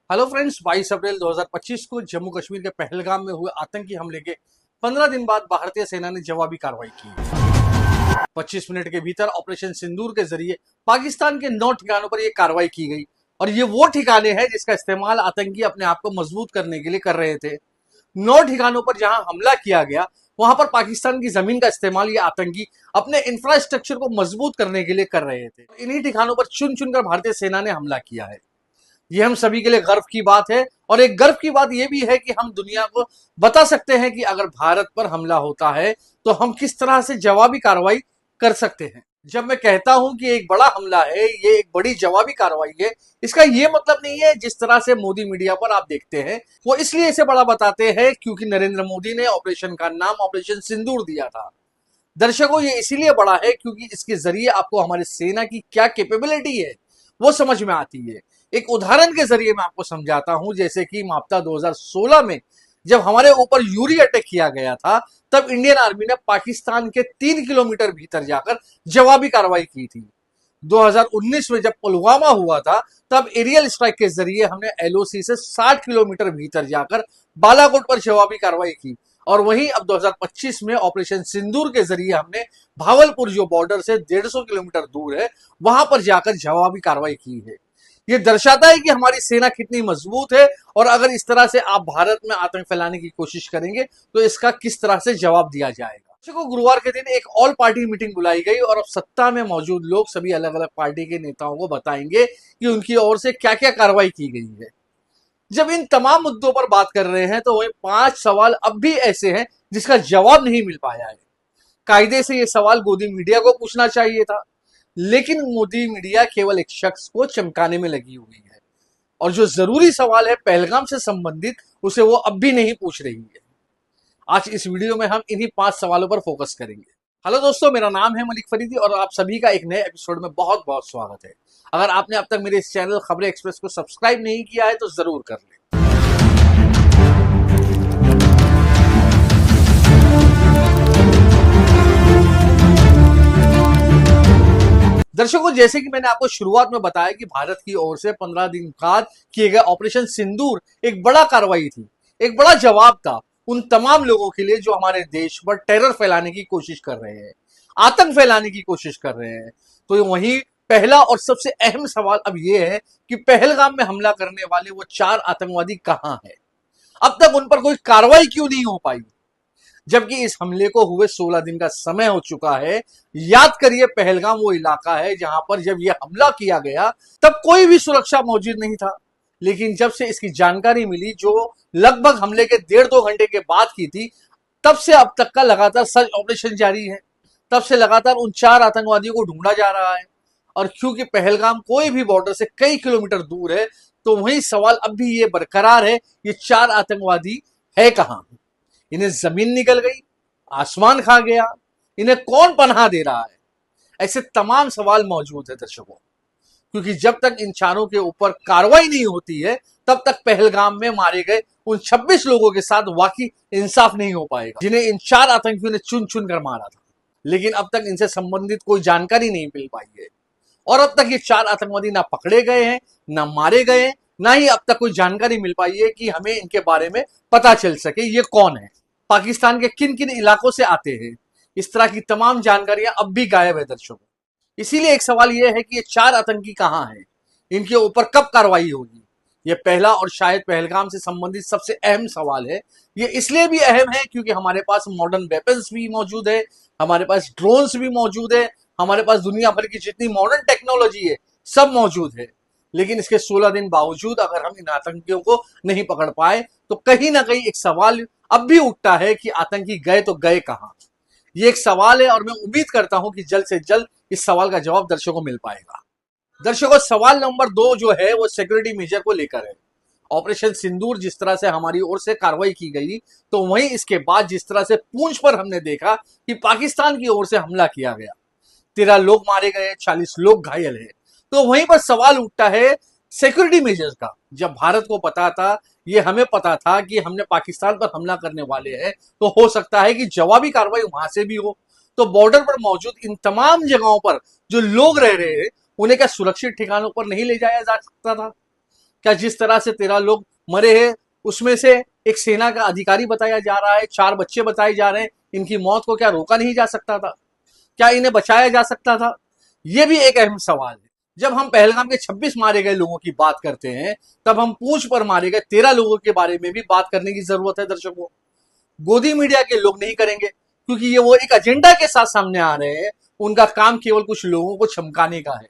Hello friends, 22 अप्रैल 2025 को जम्मू कश्मीर के पहलगाम में हुए आतंकी हमले के 15 दिन बाद भारतीय सेना ने जवाबी कार्रवाई की। 25 मिनट के भीतर ऑपरेशन सिंदूर के जरिए पाकिस्तान के 9 ठिकानों पर यह कार्रवाई की गई और ये वो ठिकाने हैं जिसका इस्तेमाल आतंकी अपने आप को मजबूत करने के लिए कर रहे थे। 9 ठिकानों पर जहां हमला किया गया वहां पर पाकिस्तान की जमीन का इस्तेमाल ये आतंकी अपने इंफ्रास्ट्रक्चर को मजबूत करने के लिए कर रहे थे। इन्हीं ठिकानों पर चुन चुनकर भारतीय सेना ने हमला किया है। ये हम सभी के लिए गर्व की बात है और एक गर्व की बात यह भी है कि हम दुनिया को बता सकते हैं कि अगर भारत पर हमला होता है तो हम किस तरह से जवाबी कार्रवाई कर सकते हैं। जब मैं कहता हूं कि एक बड़ा हमला है, ये एक बड़ी जवाबी कार्रवाई है, इसका ये मतलब नहीं है जिस तरह से मोदी मीडिया पर आप देखते हैं वो इसलिए इसे बड़ा बताते हैं क्योंकि नरेंद्र मोदी ने ऑपरेशन का नाम ऑपरेशन सिंदूर दिया था। दर्शकों, ये इसीलिए बड़ा है क्योंकि इसके जरिए आपको हमारी सेना की क्या कैपेबिलिटी है वो समझ में आती है। एक उदाहरण के जरिए मैं आपको समझाता हूं, जैसे कि माप्ता 2016 में जब हमारे ऊपर यूरी अटैक किया गया था तब इंडियन आर्मी ने पाकिस्तान के 3 किलोमीटर भीतर जाकर जवाबी कार्रवाई की थी। 2019 में जब पुलवामा हुआ था तब एरियल स्ट्राइक के जरिए हमने एलओसी से 60 किलोमीटर भीतर जाकर बालाकोट पर जवाबी कार्रवाई की और वहीं अब 2025 में ऑपरेशन सिंदूर के जरिए हमने भावलपुर जो बॉर्डर से 150 किलोमीटर दूर है वहां पर जाकर जवाबी कार्रवाई की है। ये दर्शाता है कि हमारी सेना कितनी मजबूत है और अगर इस तरह से आप भारत में आतंक फैलाने की कोशिश करेंगे तो इसका किस तरह से जवाब दिया जाएगा। को गुरुवार के दिन एक ऑल पार्टी मीटिंग बुलाई गई और अब सत्ता में मौजूद लोग सभी अलग अलग पार्टी के नेताओं को बताएंगे कि उनकी ओर से क्या क्या कार्रवाई की गई है। जब इन तमाम मुद्दों पर बात कर रहे हैं तो वही 5 सवाल अब भी ऐसे हैं जिसका जवाब नहीं मिल पाया है। कायदे से ये सवाल मोदी मीडिया को पूछना चाहिए था, लेकिन मोदी मीडिया केवल एक शख्स को चमकाने में लगी हुई है और जो जरूरी सवाल है पहलगाम से संबंधित उसे वो अब भी नहीं पूछ रही है। आज इस वीडियो में हम इन्हीं 5 सवालों पर फोकस करेंगे। हेलो दोस्तों, मेरा नाम है मलिक फरीदी और आप सभी का एक नए एपिसोड में बहुत बहुत स्वागत है। अगर आपने अब तक मेरे इस चैनल खबरें एक्सप्रेस को सब्सक्राइब नहीं किया है तो जरूर कर लें। दर्शकों, जैसे कि मैंने आपको शुरुआत में बताया कि भारत की ओर से 15 दिन बाद किए गए ऑपरेशन सिंदूर एक बड़ा कार्रवाई थी, एक बड़ा जवाब था उन तमाम लोगों के लिए जो हमारे देश पर टेरर फैलाने की कोशिश कर रहे हैं, आतंक फैलाने की कोशिश कर रहे हैं। तो वहीं पहला और सबसे अहम सवाल अब यह है कि पहलगाम में हमला करने वाले वो 4 आतंकवादी कहां हैं? अब तक उन पर कोई कार्रवाई क्यों नहीं हो पाई, जबकि इस हमले को हुए 16 दिन का समय हो चुका है। याद करिए, पहलगाम वो इलाका है जहां पर जब यह हमला किया गया तब कोई भी सुरक्षा मौजूद नहीं था, लेकिन जब से इसकी जानकारी मिली जो लगभग हमले के 1.5-2 घंटे के बाद की थी, तब से अब तक का लगातार सर्च ऑपरेशन जारी है। तब से लगातार उन 4 आतंकवादियों को ढूंढा जा रहा है और क्योंकि पहलगाम कोई भी बॉर्डर से कई किलोमीटर दूर है तो वही सवाल अब भी ये बरकरार है, ये 4 आतंकवादी है कहां? इन्हें जमीन निकल गई, आसमान खा गया, इन्हें कौन पनाह दे रहा है? ऐसे तमाम सवाल मौजूद है दर्शकों, क्योंकि जब तक इन 4 के ऊपर कार्रवाई नहीं होती है तब तक पहलगाम में मारे गए उन 26 लोगों के साथ वाकई इंसाफ नहीं हो पाएगा जिन्हें इन 4 आतंकियों ने चुन चुन कर मारा था। लेकिन अब तक इनसे संबंधित कोई जानकारी नहीं मिल पाई है और अब तक ये 4 आतंकवादी ना पकड़े गए हैं, ना मारे गए हैं, ना ही अब तक कोई जानकारी मिल पाई है कि हमें इनके बारे में पता चल सके ये कौन है, पाकिस्तान के किन किन इलाकों से आते हैं। इस तरह की तमाम जानकारियां अब भी गायब है दर्शकों। इसीलिए एक सवाल यह है कि ये 4 आतंकी कहां हैं, इनके ऊपर कब कार्रवाई होगी? यह पहला और शायद पहलगाम से संबंधित सबसे अहम सवाल है। ये इसलिए भी अहम है क्योंकि हमारे पास मॉडर्न वेपन्स भी मौजूद है, हमारे पास ड्रोन्स भी मौजूद है, हमारे पास दुनिया भर की जितनी मॉडर्न टेक्नोलॉजी है सब मौजूद है। लेकिन इसके 16 दिन बावजूद अगर हम इन आतंकियों को नहीं पकड़ पाए तो कहीं ना कहीं एक सवाल अब भी उठता है कि आतंकी गए तो गए कहां? ये एक सवाल है और मैं उम्मीद करता हूं कि जल्द से जल्द इस सवाल का जवाब दर्शकों को मिल पाएगा। दर्शकों, सवाल नंबर 2 जो है वो सिक्योरिटी मेजर को लेकर है। ऑपरेशन सिंदूर जिस तरह से हमारी ओर से कार्रवाई की गई तो वहीं इसके बाद जिस तरह से पूंछ पर हमने देखा कि पाकिस्तान की ओर से हमला किया गया, 13 लोग मारे गए, 40 लोग घायल है, तो वहीं पर सवाल उठता है सिक्योरिटी मेजर्स का। जब भारत को पता था, ये हमें पता था कि हमने पाकिस्तान पर हमला करने वाले हैं तो हो सकता है कि जवाबी कार्रवाई वहां से भी हो, तो बॉर्डर पर मौजूद इन तमाम जगहों पर जो लोग रह रहे हैं उन्हें क्या सुरक्षित ठिकानों पर नहीं ले जाया जा सकता था? क्या जिस तरह से 13 लोग मरे हैं उसमें से एक सेना का अधिकारी बताया जा रहा है, 4 बच्चे बताए जा रहे हैं, इनकी मौत को क्या रोका नहीं जा सकता था? क्या इन्हें बचाया जा सकता था? यह भी एक अहम सवाल है। जब हम पहलगाम के 26 मारे गए लोगों की बात करते हैं, तब हम पूंछ पर मारे गए 13 लोगों के बारे में भी बात करने की जरूरत है दर्शकों। गोदी मीडिया के लोग नहीं करेंगे, क्योंकि ये वो एक एजेंडा के साथ सामने आ रहे हैं। उनका काम केवल कुछ लोगों को चमकाने का है।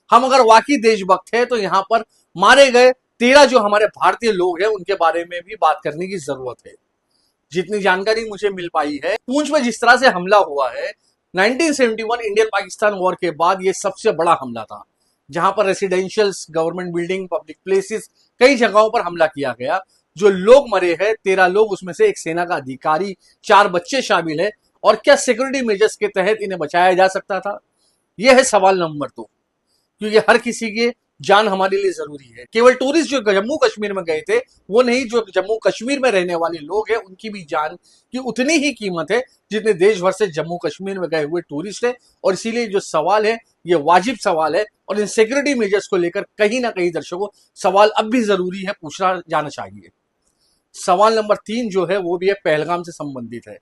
हम अगर वाकई देशभक्त है तो यहाँ पर मारे गए 13 जो हमारे भारतीय लोग हैं उनके बारे में भी बात करने की जरूरत है। जितनी जानकारी मुझे मिल पाई है, पूंछ में जिस तरह से हमला हुआ है 1971 इंडियन पाकिस्तान वॉर के बाद ये सबसे बड़ा हमला था, जहां पर रेसिडेंशियल्स, गवर्नमेंट बिल्डिंग, पब्लिक प्लेसेस, कई जगहों पर हमला किया गया। जो लोग मरे हैं 13 लोग, उसमें से एक सेना का अधिकारी, 4 बच्चे शामिल है। और क्या सिक्योरिटी मेजर्स के तहत इन्हें बचाया जा सकता था? यह है सवाल नंबर 2, क्योंकि हर किसी की जान हमारे लिए जरूरी है। केवल टूरिस्ट जो जम्मू कश्मीर में गए थे वो नहीं, जो जम्मू कश्मीर में रहने वाले लोग हैं उनकी भी जान की उतनी ही कीमत है जितने देश भर से जम्मू कश्मीर में गए हुए टूरिस्ट है। और इसीलिए जो सवाल है ये वाजिब सवाल है, और इन सिक्योरिटी मेजर्स को लेकर कहीं ना कहीं दर्शकों सवाल अब भी जरूरी है, पूछना जाना चाहिए। सवाल नंबर 3 जो है वो भी है पहलगाम से संबंधित है।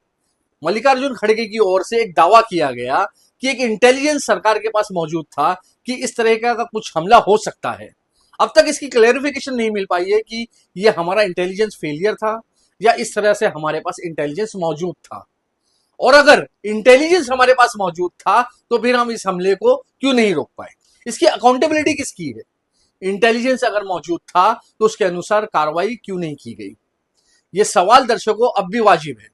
मल्लिकार्जुन खड़गे की ओर से एक दावा किया गया कि एक इंटेलिजेंस सरकार के पास मौजूद था कि इस तरह का कुछ हमला हो सकता है। अब तक इसकी क्लैरिफिकेशन नहीं मिल पाई है कि यह हमारा इंटेलिजेंस फेलियर था या इस तरह से हमारे पास इंटेलिजेंस मौजूद था। और अगर इंटेलिजेंस हमारे पास मौजूद था तो फिर हम इस हमले को क्यों नहीं रोक पाए? इसकी अकाउंटेबिलिटी किसकी है? इंटेलिजेंस अगर मौजूद था तो उसके अनुसार कार्रवाई क्यों नहीं की गई? यह सवाल दर्शकों अब भी वाजिब है।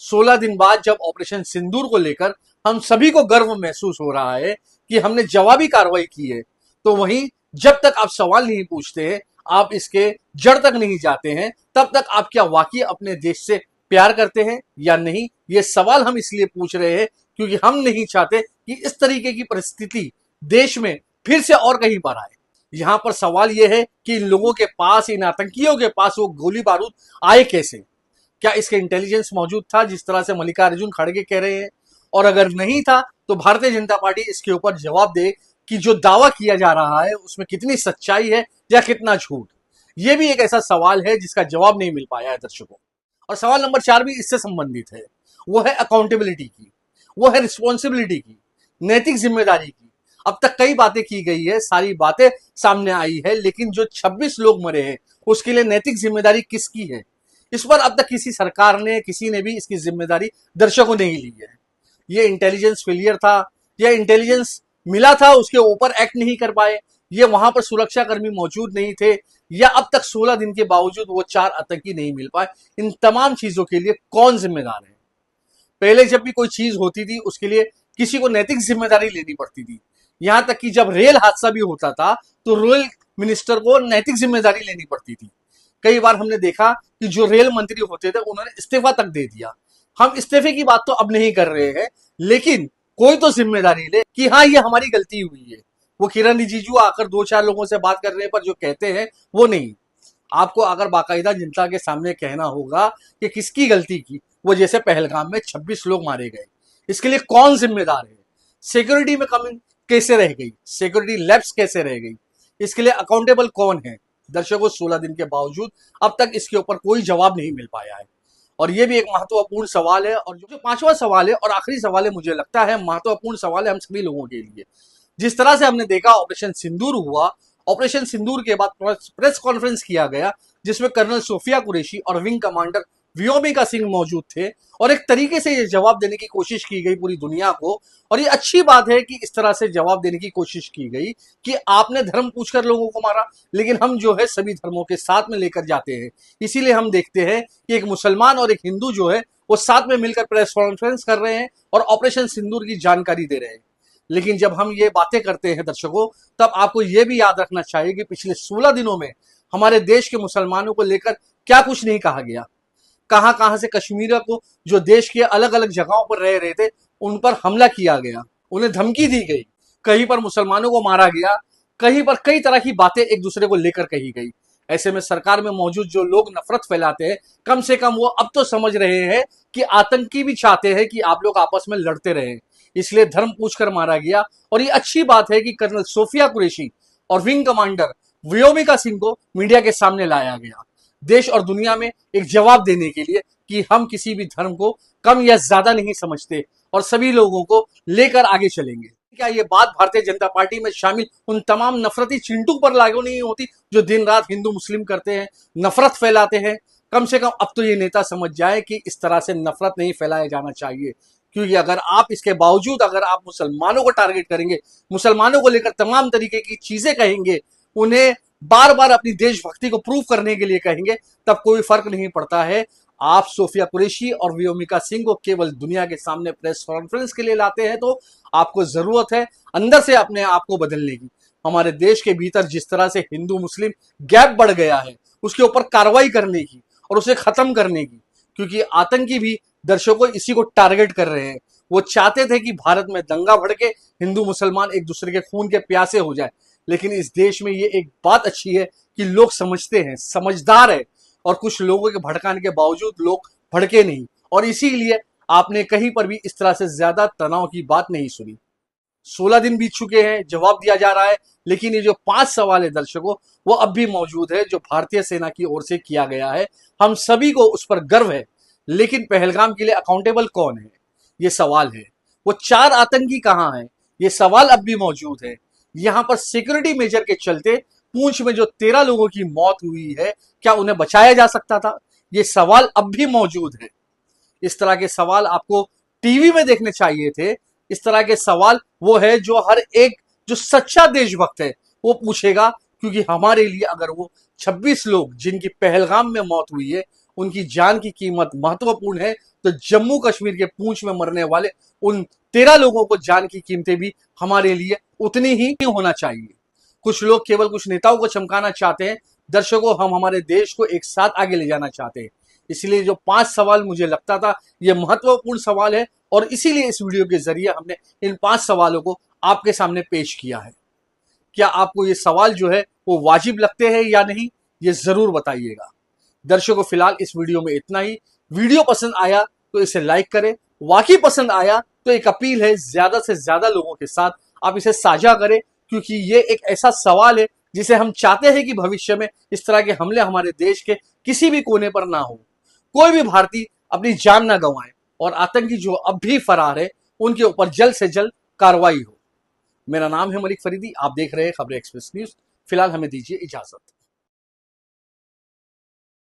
16 दिन बाद जब ऑपरेशन सिंदूर को लेकर हम सभी को गर्व महसूस हो रहा है कि हमने जवाबी कार्रवाई की है, तो वहीं जब तक आप सवाल नहीं पूछते हैं, आप इसके जड़ तक नहीं जाते हैं, तब तक आप क्या वाकई अपने देश से प्यार करते हैं या नहीं? ये सवाल हम इसलिए पूछ रहे हैं क्योंकि हम नहीं चाहते कि इस तरीके की परिस्थिति देश में फिर से और कहीं पर आए। यहां पर सवाल यह है कि इन लोगों के पास, इन आतंकियों के पास वो गोली बारूद आए कैसे? क्या इसके इंटेलिजेंस मौजूद था जिस तरह से मल्लिकार्जुन खड़गे कह रहे हैं? और अगर नहीं था तो भारतीय जनता पार्टी इसके ऊपर जवाब दे कि जो दावा किया जा रहा है उसमें कितनी सच्चाई है या कितना झूठ। यह भी एक ऐसा सवाल है जिसका जवाब नहीं मिल पाया है दर्शकों। और सवाल नंबर 4 भी इससे संबंधित है। वो है अकाउंटेबिलिटी की, वो है रिस्पॉन्सिबिलिटी की, नैतिक जिम्मेदारी की। अब तक कई बातें की गई है, सारी बातें सामने आई है, लेकिन जो 26 लोग मरे हैं उसके लिए नैतिक जिम्मेदारी किसकी है? इस पर अब तक किसी सरकार ने, किसी ने भी इसकी जिम्मेदारी दर्शकों ने ही ली है। ये इंटेलिजेंस फेलियर था, या इंटेलिजेंस मिला था उसके ऊपर एक्ट नहीं कर पाए, ये वहां पर सुरक्षा कर्मी मौजूद नहीं थे, या अब तक 16 दिन के बावजूद वो 4 आतंकी नहीं मिल पाए? इन तमाम चीजों के लिए कौन जिम्मेदार है? पहले जब भी कोई चीज होती थी उसके लिए किसी को नैतिक जिम्मेदारी लेनी पड़ती थी। यहां तक कि जब रेल हादसा भी होता था तो रेल मिनिस्टर को नैतिक जिम्मेदारी लेनी पड़ती थी। कई बार हमने देखा कि जो रेल मंत्री होते थे उन्होंने इस्तीफा तक दे दिया। हम इस्तीफे की बात तो अब नहीं कर रहे हैं, लेकिन कोई तो जिम्मेदारी ले कि हाँ ये हमारी गलती हुई है। वो किरण रिजिजू आकर 2-4 लोगों से बात करने पर जो कहते हैं वो नहीं। आपको अगर बाकायदा जनता के सामने कहना होगा कि किसकी गलती की, वो जैसे पहलगाम में 26 लोग मारे गए, इसके लिए कौन जिम्मेदार है? सिक्योरिटी में कमी कैसे रह गई? सिक्योरिटी लैप्स कैसे रह गई? इसके लिए अकाउंटेबल कौन है? दर्शकों 16 दिन के बावजूद अब तक इसके ऊपर कोई जवाब नहीं मिल पाया है, और ये भी एक महत्वपूर्ण सवाल है। और जो 5वां सवाल है और आखिरी सवाल है, मुझे लगता है महत्वपूर्ण सवाल है हम सभी लोगों के लिए। जिस तरह से हमने देखा ऑपरेशन सिंदूर हुआ, ऑपरेशन सिंदूर के बाद प्रेस कॉन्फ्रेंस किया गया जिसमें कर्नल सोफिया कुरैशी और विंग कमांडर व्योमिका सिंह मौजूद थे, और एक तरीके से ये जवाब देने की कोशिश की गई पूरी दुनिया को। और ये अच्छी बात है कि इस तरह से जवाब देने की कोशिश की गई कि आपने धर्म पूछकर लोगों को मारा, लेकिन हम जो है सभी धर्मों के साथ में लेकर जाते हैं। इसीलिए हम देखते हैं कि एक मुसलमान और एक हिंदू जो है वो साथ में मिलकर प्रेस कॉन्फ्रेंस कर रहे हैं और ऑपरेशन सिंदूर की जानकारी दे रहे हैं। लेकिन जब हम ये बातें करते हैं दर्शकों, तब आपको ये भी याद रखना चाहिए कि पिछले 16 दिनों में हमारे देश के मुसलमानों को लेकर क्या कुछ नहीं कहा गया। कहां कहां से कश्मीरियों को, जो देश के अलग अलग जगहों पर रह रहे थे, उन पर हमला किया गया, उन्हें धमकी दी गई, कहीं पर मुसलमानों को मारा गया, कहीं पर कई तरह की बातें एक दूसरे को लेकर कही गई। ऐसे में सरकार में मौजूद जो लोग नफरत फैलाते हैं, कम से कम वो अब तो समझ रहे हैं कि आतंकी भी चाहते हैं कि आप लोग आपस में लड़ते रहें, इसलिए धर्म पूछकर मारा गया। और ये अच्छी बात है कि कर्नल सोफिया कुरैशी और विंग कमांडर व्योमिका सिंह को मीडिया के सामने लाया गया, देश और दुनिया में एक जवाब देने के लिए कि हम किसी भी धर्म को कम या ज्यादा नहीं समझते और सभी लोगों को लेकर आगे चलेंगे। क्या ये बात भारतीय जनता पार्टी में शामिल उन तमाम नफरती चिंटू पर लागू नहीं होती जो दिन रात हिंदू मुस्लिम करते हैं, नफरत फैलाते हैं? कम से कम अब तो ये नेता समझ जाए कि इस तरह से नफरत नहीं फैलाया जाना चाहिए, क्योंकि अगर आप इसके बावजूद अगर आप मुसलमानों को टारगेट करेंगे, मुसलमानों को लेकर तमाम तरीके की चीजें कहेंगे, उन्हें बार बार अपनी देशभक्ति को प्रूव करने के लिए कहेंगे, तब कोई फर्क नहीं पड़ता है। आप सोफिया कुरैशी और व्योमिका सिंह को केवल दुनिया के सामने प्रेस कॉन्फ्रेंस के लिए लाते हैं, तो आपको जरूरत है अंदर से अपने आप को बदलने की। हमारे देश के भीतर जिस तरह से हिंदू मुस्लिम गैप बढ़ गया है, उसके ऊपर कार्रवाई करने की और उसे खत्म करने की, क्योंकि आतंकी भी दर्शकों इसी को टारगेट कर रहे हैं। वो चाहते थे कि भारत में दंगा भड़के, हिंदू मुसलमान एक दूसरे के खून के प्यासे हो जाए, लेकिन इस देश में ये एक बात अच्छी है कि लोग समझते हैं, समझदार है, और कुछ लोगों के भड़काने के बावजूद लोग भड़के नहीं, और इसीलिए आपने कहीं पर भी इस तरह से ज्यादा तनाव की बात नहीं सुनी। 16 दिन बीत चुके हैं, जवाब दिया जा रहा है, लेकिन ये जो 5 सवाल है दर्शकों, वो अब भी मौजूद है जो भारतीय सेना की ओर से किया गया है। हम सभी को उस पर गर्व है, लेकिन पहलगाम के लिए अकाउंटेबल कौन है, ये सवाल है। वो 4 आतंकी कहां हैं, ये सवाल अब भी मौजूद है। यहां पर सिक्योरिटी मेजर के चलते पूंछ में जो 13 लोगों की मौत हुई है, क्या उन्हें बचाया जा सकता था, ये सवाल अब भी मौजूद है। इस तरह के सवाल आपको टीवी में देखने चाहिए थे। इस तरह के सवाल वो है जो हर एक जो सच्चा देशभक्त है वो पूछेगा, क्योंकि हमारे लिए अगर वो 26 लोग जिनकी पहलगाम में मौत हुई है उनकी जान की कीमत महत्वपूर्ण है, तो जम्मू कश्मीर के पूंछ में मरने वाले उन 13 लोगों को जान की कीमतें भी हमारे लिए उतनी ही होना चाहिए। कुछ लोग केवल कुछ नेताओं को चमकाना चाहते हैं, दर्शकों हम हमारे देश को एक साथ आगे ले जाना चाहते हैं। इसलिए जो 5 सवाल मुझे लगता था ये महत्वपूर्ण सवाल है, और इसीलिए इस वीडियो के जरिए हमने इन 5 सवालों को आपके सामने पेश किया है। क्या आपको ये सवाल जो है वो वाजिब लगते हैं या नहीं, ये जरूर बताइएगा। दर्शकों फिलहाल इस वीडियो में इतना ही। वीडियो पसंद आया तो इसे लाइक करें, वाकई पसंद आया तो एक अपील है ज्यादा से ज्यादा लोगों के साथ आप इसे साझा करें, क्योंकि ये एक ऐसा सवाल है जिसे हम चाहते हैं कि भविष्य में इस तरह के हमले हमारे देश के किसी भी कोने पर ना हो, कोई भी भारतीय अपनी जान ना गंवाए, और आतंकी जो अब भी फरार है उनके ऊपर जल्द से जल्द कार्रवाई हो। मेरा नाम है मलिक फरीदी, आप देख रहे हैं खबरें एक्सप्रेस न्यूज। फिलहाल हमें दीजिए इजाजत।